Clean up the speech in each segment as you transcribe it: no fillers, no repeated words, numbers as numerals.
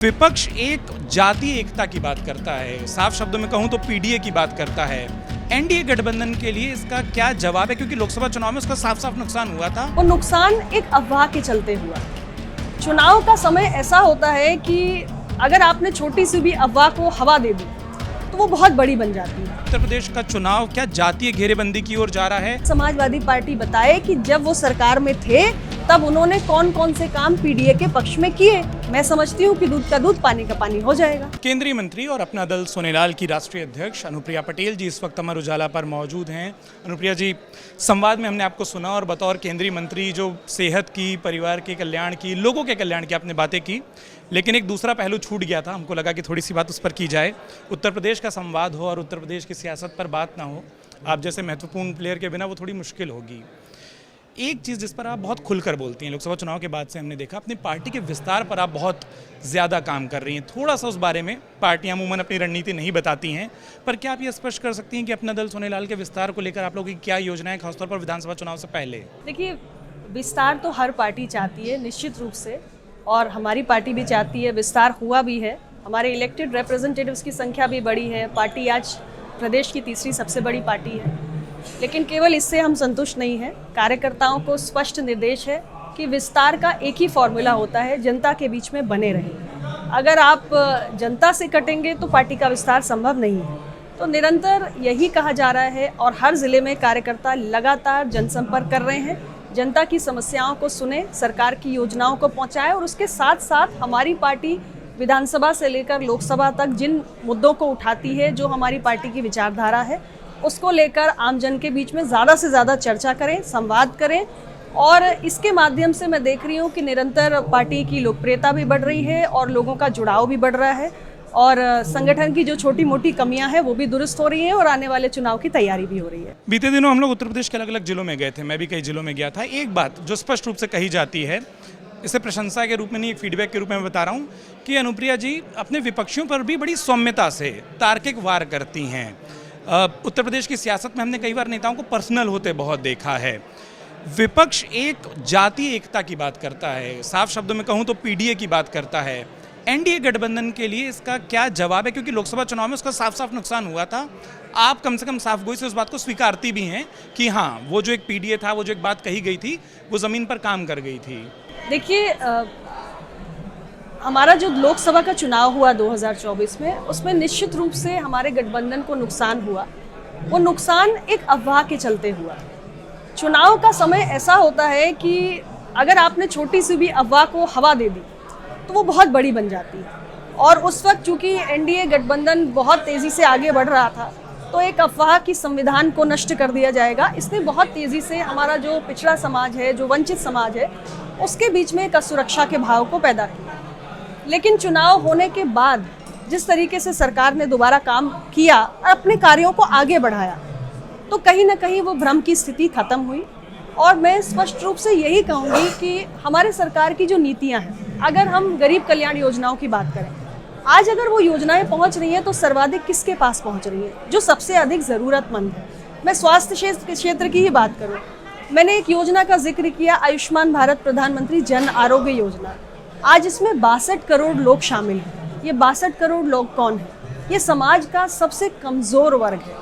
विपक्ष एक जातीय एकता की बात करता है, साफ शब्दों में कहूं तो पीडीए की बात करता है। एनडीए गठबंधन के लिए इसका क्या जवाब है, क्योंकि लोकसभा चुनाव में उसका साफ साफ नुकसान हुआ था। वो नुकसान एक अफवाह के चलते हुआ। चुनाव का समय ऐसा होता है कि अगर आपने छोटी सी भी अफवाह को हवा दे दी तो वो बहुत बड़ी बन जाती है। उत्तर प्रदेश का चुनाव क्या जातीय घेरेबंदी की ओर जा रहा है? समाजवादी पार्टी बताए कि जब वो सरकार में थे तब उन्होंने कौन कौन से काम पीडीए के पक्ष में किए। मैं समझती हूँ कि दूध का दूध पानी का पानी हो जाएगा। केंद्रीय मंत्री और अपना दल सोनेलाल की राष्ट्रीय अध्यक्ष अनुप्रिया पटेल जी इस वक्त अमर उजाला पर मौजूद हैं। अनुप्रिया जी, संवाद में हमने आपको सुना और बतौर केंद्रीय मंत्री जो सेहत की, परिवार के कल्याण की, लोगों के कल्याण की आपने बातें की, लेकिन एक दूसरा पहलू छूट गया था। हमको लगा कि थोड़ी सी बात उस पर की जाए। उत्तर प्रदेश का संवाद हो और उत्तर प्रदेश की सियासत पर बात ना हो, आप जैसे महत्वपूर्ण प्लेयर के बिना वो थोड़ी मुश्किल होगी। एक चीज़ जिस पर आप बहुत खुलकर बोलती हैं, लोकसभा चुनाव के बाद से हमने देखा, अपनी पार्टी के विस्तार पर आप बहुत ज़्यादा काम कर रही हैं। थोड़ा सा उस बारे में, पार्टियां अमूमन अपनी रणनीति नहीं बताती हैं, पर क्या आप ये स्पष्ट कर सकती हैं कि अपना दल सोनेलाल के विस्तार को लेकर आप लोगों की क्या योजनाएं, खासतौर पर विधानसभा चुनाव से पहले? देखिए, विस्तार तो हर पार्टी चाहती है निश्चित रूप से, और हमारी पार्टी भी चाहती है। विस्तार हुआ भी है, हमारे इलेक्टेड रिप्रेजेंटेटिव्स की संख्या भी बढ़ी है। पार्टी आज प्रदेश की तीसरी सबसे बड़ी पार्टी है, लेकिन केवल इससे हम संतुष्ट नहीं हैं। कार्यकर्ताओं को स्पष्ट निर्देश है कि विस्तार का एक ही फॉर्मूला होता है, जनता के बीच में बने रहें। अगर आप जनता से कटेंगे तो पार्टी का विस्तार संभव नहीं है। तो निरंतर यही कहा जा रहा है और हर जिले में कार्यकर्ता लगातार जनसंपर्क कर रहे हैं। जनता की समस्याओं को सुने, सरकार की योजनाओं को पहुंचाएं और उसके साथ साथ हमारी पार्टी विधानसभा से लेकर लोकसभा तक जिन मुद्दों को उठाती है, जो हमारी पार्टी की विचारधारा है, उसको लेकर आमजन के बीच में ज़्यादा से ज़्यादा चर्चा करें, संवाद करें। और इसके माध्यम से मैं देख रही हूँ कि निरंतर पार्टी की लोकप्रियता भी बढ़ रही है और लोगों का जुड़ाव भी बढ़ रहा है, और संगठन की जो छोटी मोटी कमियां हैं वो भी दुरुस्त हो रही हैं और आने वाले चुनाव की तैयारी भी हो रही है। बीते दिनों हम लोग उत्तर प्रदेश के अलग अलग जिलों में गए थे, मैं भी कई जिलों में गया था। एक बात जो स्पष्ट रूप से कही जाती है, इसे प्रशंसा के रूप में नहीं, एक फीडबैक के रूप में मैं बता रहा हूँ, कि अनुप्रिया जी अपने विपक्षियों पर भी बड़ी सौम्यता से तार्किक वार करती हैं। उत्तर प्रदेश की सियासत में हमने कई बार नेताओं को पर्सनल होते बहुत देखा है। विपक्ष एक जातीय एकता की बात करता है, साफ शब्दों में कहूँ तो पीडीए की बात करता है। एनडीए गठबंधन के लिए इसका क्या जवाब है, क्योंकि लोकसभा चुनाव में उसका साफ साफ नुकसान हुआ था। आप कम से कम साफ गोई से उस बात को स्वीकारती भी हैं कि हाँ, वो जो एक पीडीए था, वो जो एक बात कही गई थी, वो ज़मीन पर काम कर गई थी। देखिए, हमारा जो लोकसभा का चुनाव हुआ 2024 में, उसमें निश्चित रूप से हमारे गठबंधन को नुकसान हुआ। वो नुकसान एक अफवाह के चलते हुआ। चुनाव का समय ऐसा होता है कि अगर आपने छोटी सी भी अफवाह को हवा दे दी तो वो बहुत बड़ी बन जाती है। और उस वक्त चूंकि एनडीए गठबंधन बहुत तेज़ी से आगे बढ़ रहा था, तो एक अफवाह की संविधान को नष्ट कर दिया जाएगा, इसने बहुत तेज़ी से हमारा जो पिछड़ा समाज है, जो वंचित समाज है, उसके बीच में एक असुरक्षा के भाव को पैदा किया। लेकिन चुनाव होने के बाद जिस तरीके से सरकार ने दोबारा काम किया और अपने कार्यों को आगे बढ़ाया, तो कहीं ना कहीं वो भ्रम की स्थिति खत्म हुई। और मैं स्पष्ट रूप से यही कहूँगी कि हमारे सरकार की जो नीतियाँ हैं, अगर हम गरीब कल्याण योजनाओं की बात करें, आज अगर वो योजनाएं पहुँच रही हैं तो सर्वाधिक किसके पास पहुँच रही है? जो सबसे अधिक ज़रूरतमंद है। मैं स्वास्थ्य क्षेत्र की ही बात करूँ, मैंने एक योजना का जिक्र किया, आयुष्मान भारत प्रधानमंत्री जन आरोग्य योजना। आज इसमें 62 करोड़ लोग शामिल हैं। ये 62 करोड़ लोग कौन हैं? ये समाज का सबसे कमज़ोर वर्ग है।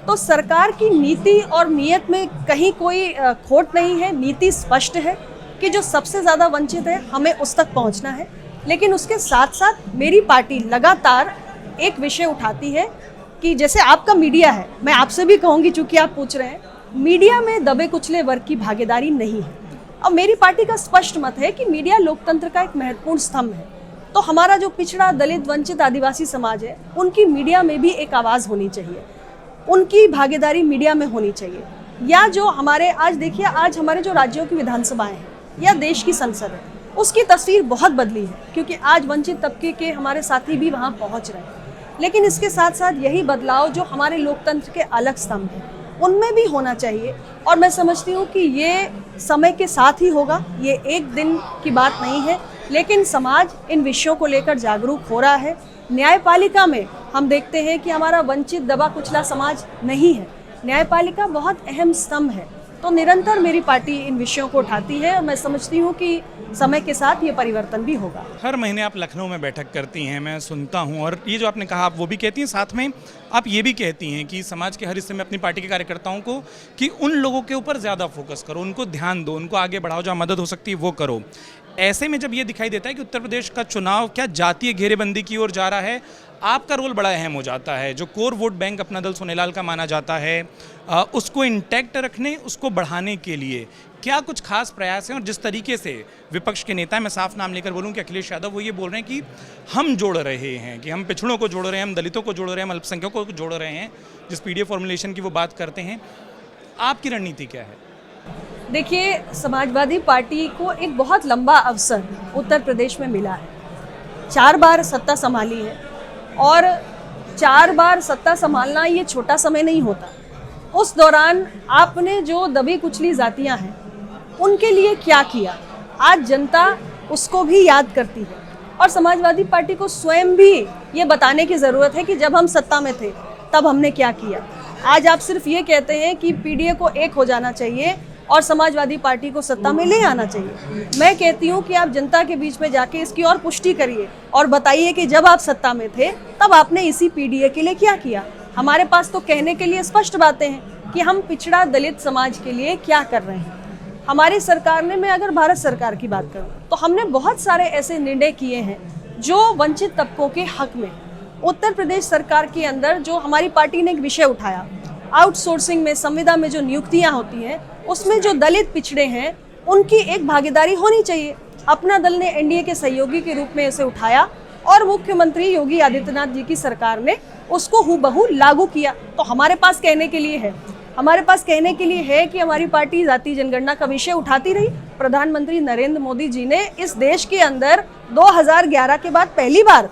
तो सरकार की नीति और नीयत में कहीं कोई खोट नहीं है। नीति स्पष्ट है कि जो सबसे ज़्यादा वंचित है, हमें उस तक पहुंचना है। लेकिन उसके साथ साथ मेरी पार्टी लगातार एक विषय उठाती है कि जैसे आपका मीडिया है, मैं आपसे भी कहूँगी, चूँकि आप पूछ रहे हैं, मीडिया में दबे कुचले वर्ग की भागीदारी नहीं है। और मेरी पार्टी का स्पष्ट मत है कि मीडिया लोकतंत्र का एक महत्वपूर्ण स्तंभ है। तो हमारा जो पिछड़ा, दलित, वंचित, आदिवासी समाज है, उनकी मीडिया में भी एक आवाज़ होनी चाहिए, उनकी भागीदारी मीडिया में होनी चाहिए। या जो हमारे आज देखिए, आज हमारे जो राज्यों की विधानसभाएं हैं या देश की संसद है, उसकी तस्वीर बहुत बदली है, क्योंकि आज वंचित तबके के हमारे साथी भी वहाँ पहुँच रहे हैं। लेकिन इसके साथ साथ यही बदलाव जो हमारे लोकतंत्र के अलग स्तंभ हैं, उनमें भी होना चाहिए। और मैं समझती हूँ कि ये समय के साथ ही होगा, ये एक दिन की बात नहीं है। लेकिन समाज इन विषयों को लेकर जागरूक हो रहा है। न्यायपालिका में हम देखते हैं कि हमारा वंचित, दबा कुचला समाज नहीं है। न्यायपालिका बहुत अहम स्तंभ है। तो निरंतर मेरी पार्टी इन विषयों को उठाती है और मैं समझती हूँ कि समय के साथ ये परिवर्तन भी होगा। हर महीने आप लखनऊ में बैठक करती हैं, मैं सुनता हूं, और ये जो आपने कहा आप वो भी कहती हैं, साथ में आप ये भी कहती हैं कि समाज के हर हिस्से में अपनी पार्टी के कार्यकर्ताओं को कि उन लोगों के ऊपर ज़्यादा फोकस करो, उनको ध्यान दो, उनको आगे बढ़ाओ, जहाँ मदद हो सकती है वो करो। ऐसे में जब ये दिखाई देता है कि उत्तर प्रदेश का चुनाव क्या जातीय घेरेबंदी की ओर जा रहा है, आपका रोल बड़ा अहम हो जाता है। जो कोर वोट बैंक अपना दल सोनेलाल का माना जाता है, उसको इंटैक्ट रखने, उसको बढ़ाने के लिए क्या कुछ खास प्रयास हैं? और जिस तरीके से विपक्ष के नेता, मैं साफ नाम लेकर बोलूं कि अखिलेश यादव, वो ये बोल रहे हैं कि हम जोड़ रहे हैं, कि हम पिछड़ों को जोड़ रहे हैं, हम दलितों को जोड़ रहे हैं, हम अल्पसंख्यकों को जोड़ रहे हैं, जिस पीडीएफ फॉर्मुलेशन की वो बात करते हैं, आपकी रणनीति क्या है? देखिए, समाजवादी पार्टी को एक बहुत लंबा अवसर उत्तर प्रदेश में मिला है। 4 बार सत्ता संभाली है और 4 बार सत्ता संभालना ये छोटा समय नहीं होता। उस दौरान आपने जो दबी कुचली जातियां हैं उनके लिए क्या किया, आज जनता उसको भी याद करती है और समाजवादी पार्टी को स्वयं भी ये बताने की ज़रूरत है कि जब हम सत्ता में थे तब हमने क्या किया। आज आप सिर्फ ये कहते हैं कि पीडीए को एक हो जाना चाहिए और समाजवादी पार्टी को सत्ता में ले आना चाहिए। मैं कहती हूँ कि आप जनता के बीच में जाके इसकी और पुष्टि करिए और बताइए कि जब आप सत्ता में थे तब आपने इसी पीडीए के लिए क्या किया। हमारे पास तो कहने के लिए स्पष्ट बातें हैं कि हम पिछड़ा दलित समाज के लिए क्या कर रहे हैं। हमारी सरकार ने, मैं अगर भारत सरकार की बात करूं तो हमने बहुत सारे ऐसे निर्णय किए हैं जो वंचित तबकों के हक में। उत्तर प्रदेश सरकार के अंदर जो हमारी पार्टी ने एक विषय उठाया, आउटसोर्सिंग में, संविदा में जो नियुक्तियां होती हैं उसमें जो दलित पिछड़े हैं उनकी एक भागीदारी होनी चाहिए। अपना दल ने एनडीए के सहयोगी के रूप में इसे उठाया और मुख्यमंत्री योगी आदित्यनाथ जी की सरकार ने उसको हूबहू लागू किया। तो हमारे पास कहने के लिए है, हमारे पास कहने के लिए है कि हमारी पार्टी जाति जनगणना का विषय उठाती रही। प्रधानमंत्री नरेंद्र मोदी जी ने इस देश के अंदर 2011 के बाद पहली बार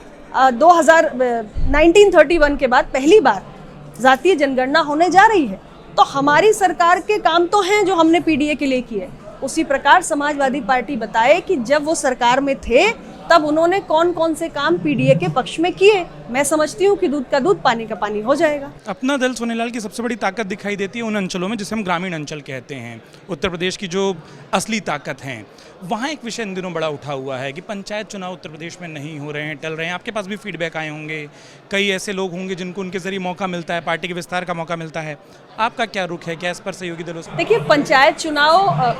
1931 के बाद पहली बार जातीय जनगणना होने जा रही है। तो हमारी सरकार के काम तो हैं जो हमने पीडीए के लिए किए। उसी प्रकार समाजवादी पार्टी बताए कि जब वो सरकार में थे तब उन्होंने कौन कौन से काम पीडीए के पक्ष में किए। मैं समझती हूँ कि दूध का दूध पानी का पानी हो जाएगा। अपना दल सोनेलाल की सबसे बड़ी ताकत दिखाई देती है उन अंचलों में जिसे हम ग्रामीण अंचल कहते हैं। उत्तर प्रदेश की जो असली ताकत हैं, वहाँ एक विषय इन दिनों बड़ा उठा हुआ है कि पंचायत चुनाव उत्तर प्रदेश में नहीं हो रहे हैं, टल रहे हैं। आपके पास भी फीडबैक आए होंगे, कई ऐसे लोग होंगे जिनको उनके जरिए मौका मिलता है, पार्टी के विस्तार का मौका मिलता है। आपका क्या रुख है, क्या इस पर सहयोगी दलों से? देखिए, पंचायत चुनाव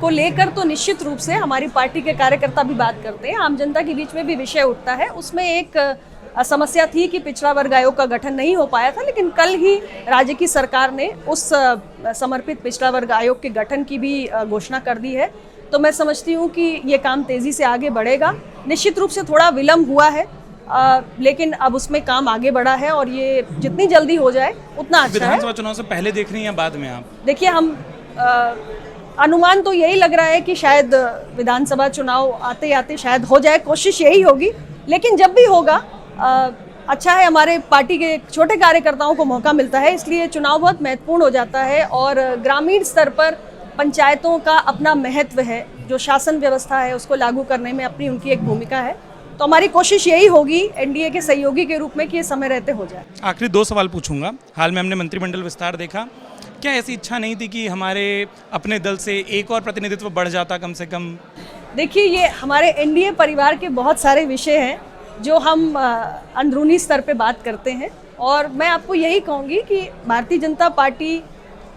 को लेकर तो निश्चित रूप से हमारी पार्टी के कार्यकर्ता भी बात करते हैं, आम जनता के बीच में भी विषय उठता है। उसमें एक समस्या थी कि पिछड़ा वर्ग आयोग का गठन नहीं हो पाया था, लेकिन कल ही राज्य की सरकार ने उस समर्पित पिछड़ा वर्ग आयोग के गठन की भी घोषणा कर दी है। तो मैं समझती हूँ कि ये काम तेज़ी से आगे बढ़ेगा। निश्चित रूप से थोड़ा विलम्ब हुआ है, लेकिन अब उसमें काम आगे बढ़ा है और ये जितनी जल्दी हो जाए उतना अच्छा है। विधानसभा चुनाव से पहले देख रही हैं या बाद में आप? देखिए, हम अनुमान तो यही लग रहा है कि शायद विधानसभा चुनाव आते आते शायद हो जाए, कोशिश यही होगी। लेकिन जब भी होगा अच्छा है, हमारे पार्टी के छोटे कार्यकर्ताओं को मौका मिलता है, इसलिए चुनाव बहुत महत्वपूर्ण हो जाता है। और ग्रामीण स्तर पर पंचायतों का अपना महत्व है, जो शासन व्यवस्था है उसको लागू करने में अपनी उनकी एक भूमिका है। तो हमारी कोशिश यही होगी एनडीए के सहयोगी के रूप में कि ये समय रहते हो जाए। आखिरी 2 सवाल पूछूंगा। हाल में हमने मंत्रिमंडल विस्तार देखा, क्या ऐसी इच्छा नहीं थी कि हमारे अपने दल से एक और प्रतिनिधित्व बढ़ जाता कम से कम? देखिए, ये हमारे एनडीए परिवार के बहुत सारे विषय हैं जो हम अंदरूनी स्तर पे बात करते हैं, और मैं आपको यही कहूँगी कि भारतीय जनता पार्टी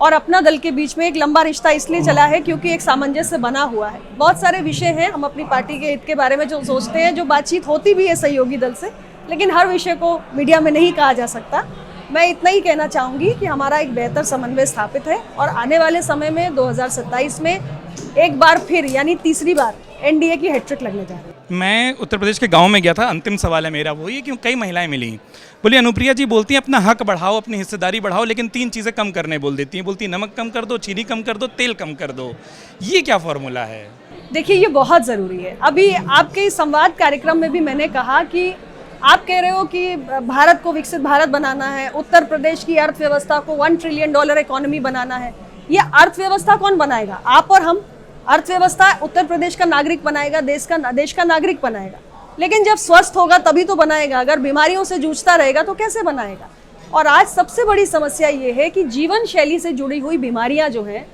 और अपना दल के बीच में एक लंबा रिश्ता इसलिए चला है क्योंकि एक सामंजस्य बना हुआ है। बहुत सारे विषय हैं, हम अपनी पार्टी के हित के बारे में जो सोचते हैं, जो बातचीत होती भी है सहयोगी दल से, लेकिन हर विषय को मीडिया में नहीं कहा जा सकता। मैं इतना ही कहना चाहूँगी कि हमारा एक बेहतर समन्वय स्थापित है और आने वाले समय में 2027 में एक बार फिर, यानी तीसरी बार एनडीए की हैट्रिक लगने जा रही है। मैं उत्तर प्रदेश के गांव में गया था, अंतिम सवाल है मेरा वो ये कि कई महिलाएं मिली, बोली अनुप्रिया जी बोलती हैं अपना हक बढ़ाओ, अपनी हिस्सेदारी बढ़ाओ, लेकिन 3 चीज़ें कम करने बोल देती हैं। बोलती नमक कम कर दो, चीनी कम कर दो, तेल कम कर दो। ये क्या फॉर्मूला है? देखिए, ये बहुत ज़रूरी है। अभी आपके इस संवाद कार्यक्रम में भी मैंने कहा कि आप कह रहे हो कि भारत को विकसित भारत बनाना है, उत्तर प्रदेश की अर्थव्यवस्था को $1 ट्रिलियन इकोनॉमी बनाना है। ये अर्थव्यवस्था कौन बनाएगा? आप और हम। अर्थव्यवस्था उत्तर प्रदेश का नागरिक बनाएगा, देश का नागरिक बनाएगा। लेकिन जब स्वस्थ होगा तभी तो बनाएगा। अगर बीमारियों से जूझता रहेगा तो कैसे बनाएगा? और आज सबसे बड़ी समस्या ये है कि जीवन शैली से जुड़ी हुई बीमारियां जो हैं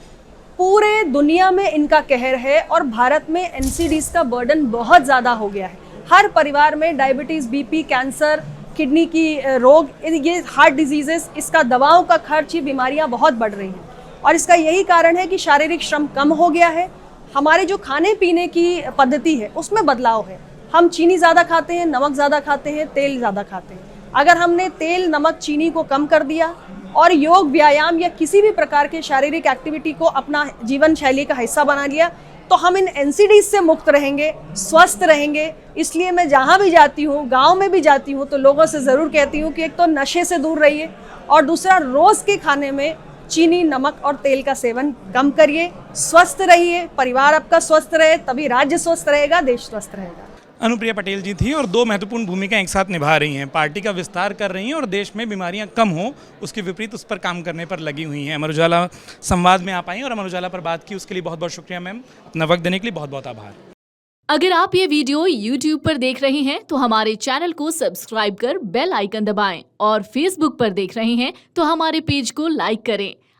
पूरे दुनिया में इनका कहर है और भारत में एनसीडीज का बर्डन बहुत ज़्यादा हो गया है। हर परिवार में डायबिटीज़, बीपी, कैंसर, किडनी की रोग, ये हार्ट डिजीजेस, इसका दवाओं का खर्च, ये बीमारियां बहुत बढ़ रही हैं। और इसका यही कारण है कि शारीरिक श्रम कम हो गया है। हमारे जो खाने पीने की पद्धति है उसमें बदलाव है। हम चीनी ज़्यादा खाते हैं, नमक ज़्यादा खाते हैं, तेल ज़्यादा खाते हैं। अगर हमने तेल, नमक, चीनी को कम कर दिया और योग, व्यायाम या किसी भी प्रकार के शारीरिक एक्टिविटी को अपना जीवन शैली का हिस्सा बना लिया तो हम इन एनसीडीज से मुक्त रहेंगे, स्वस्थ रहेंगे। इसलिए मैं जहाँ भी जाती हूँ, गांव में भी जाती हूँ, तो लोगों से ज़रूर कहती हूँ कि एक तो नशे से दूर रहिए और दूसरा रोज़ के खाने में चीनी, नमक और तेल का सेवन कम करिए, स्वस्थ रहिए, परिवार आपका स्वस्थ रहे, तभी राज्य स्वस्थ रहेगा, देश स्वस्थ रहेगा। अनुप्रिया पटेल जी थी और दो महत्वपूर्ण भूमिका एक साथ निभा रही हैं। पार्टी का विस्तार कर रही हैं और देश में बीमारियां कम हो उसके विपरीत उस पर काम करने पर लगी हुई हैं। अमर उजाला संवाद में आप आई और अमर उजाला पर बात की, उसके लिए बहुत बहुत शुक्रिया मैम। अपना वक्त देने के लिए बहुत बहुत आभार। अगर आप ये वीडियो YouTube पर देख रहे हैं तो हमारे चैनल को सब्सक्राइब कर बेल आइकन दबाएं और Facebook पर देख रहे हैं तो हमारे पेज को लाइक करें।